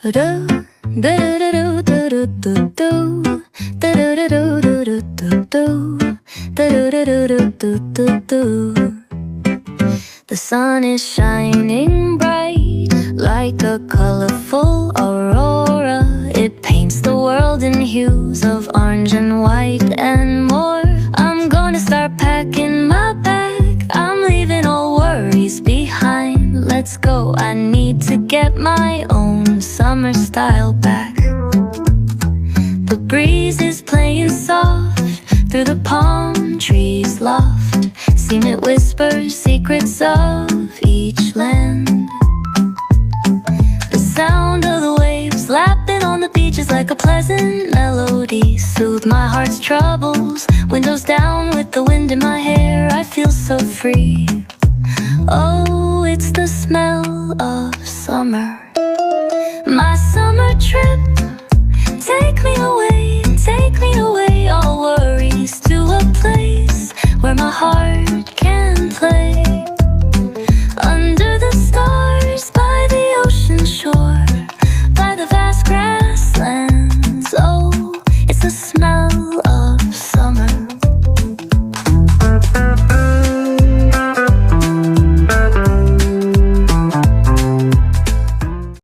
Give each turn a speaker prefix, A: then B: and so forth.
A: The sun is shining bright like a colorful aurora. It paints the world in hues of orange and white and more. I'm gonna start packing my bag. I'm leaving all worries behind. Let's go, I need to get my own summer style back. The breeze is playing soft through the palm trees loft. Seen it whisper secrets of each land. The sound of the waves lapping on the beach is like a pleasant melody. Soothe my heart's troubles. Windows down with the wind in my hair, I feel so free. Oh, it's the smell of summer. My summer trip, take me away, all worries to a place where my heart can play.